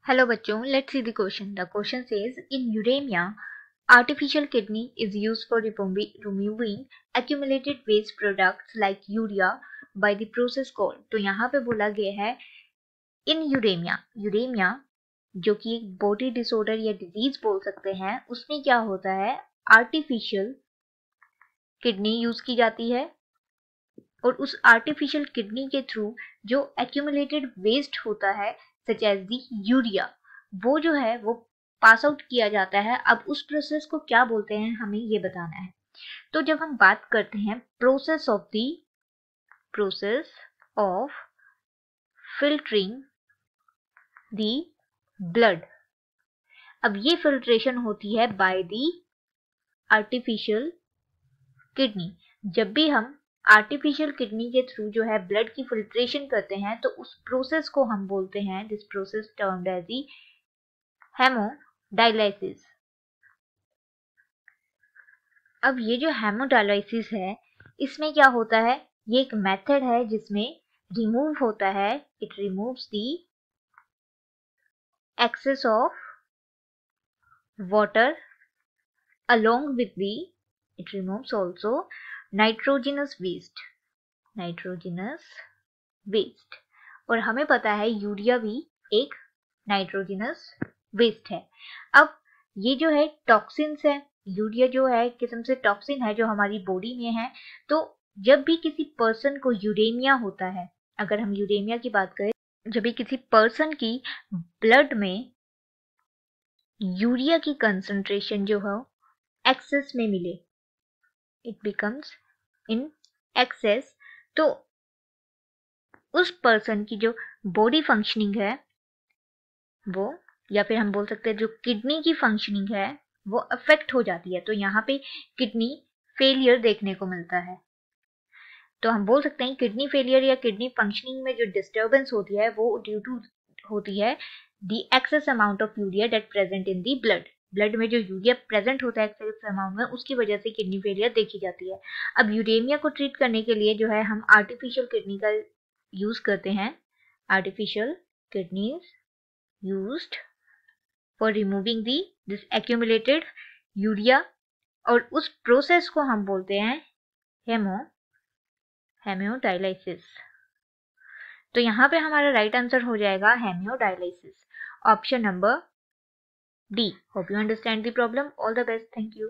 Hello बच्चों, let's see the question. The question says in uremia, artificial kidney is used for removing accumulated waste products like urea by the process called. तो यहाँ पे बोला गया है in uraemia जो कि एक बॉडी डिसऑर्डर या डिजीज बोल सकते हैं, उसमें क्या होता है, आर्टिफिशियल किडनी यूज की जाती है और उस आर्टिफिशियल किडनी के थ्रू जो एक्यूमुलेटेड वेस्ट होता है सच एज दी यूरिया, वो जो है वो पास आउट किया जाता है। अब उस प्रोसेस को क्या बोलते हैं हमें ये बताना है। तो जब हम बात करते हैं process of filtering the blood, अब ये फिल्ट्रेशन होती है बाय दी आर्टिफिशियल किडनी। जब भी हम आर्टिफिशियल किडनी के थ्रू जो है ब्लड की फिल्ट्रेशन करते हैं तो उस प्रोसेस को हम बोलते हैं, this process termed as the hemodialysis. अब ये जो हेमोडायलाइसिस है, इसमें क्या होता है, ये एक मेथड है जिसमें रिमूव होता है, it removes the excess of water along with the, it removes also nitrogenous waste, और हमें पता है यूरिया भी एक नाइट्रोजिनस वेस्ट है। अब ये जो है टॉक्सिन्स है, यूरिया जो है किस्म से टॉक्सिन है जो हमारी बॉडी में है। तो जब भी किसी पर्सन को यूरेमिया होता है, अगर हम यूरेमिया की बात करें, जब भी किसी पर्सन की ब्लड में यूरिया की कंसंट्रेशन जो है एक्सेस में मिले, इट बिकम्स इन एक्सेस, तो उस पर्सन की जो बॉडी फंक्शनिंग है वो, या फिर हम बोल सकते हैं जो किडनी की फंक्शनिंग है वो अफेक्ट हो जाती है। तो यहाँ पे किडनी फेलियर देखने को मिलता है। तो हम बोल सकते हैं किडनी फेलियर या किडनी फंक्शनिंग में जो डिस्टर्बेंस होती है वो ड्यू टू होती है the excess amount of urea that present in the blood में जो यूरिया प्रेजेंट होता है एक्सेस अमाउंट में, उसकी वजह से किडनी फेलियर देखी जाती है। अब यूरेमिया को ट्रीट करने के लिए जो है हम आर्टिफिशियल किडनी का यूज करते हैं, artificial kidneys used for removing this accumulated urea, और उस प्रोसेस को हम बोलते हैं हेमोडायलाइसिस। तो यहाँ पे हमारा राइट आंसर हो जाएगा hemodialysis, option number D. Hope you understand the problem. All the best, thank you.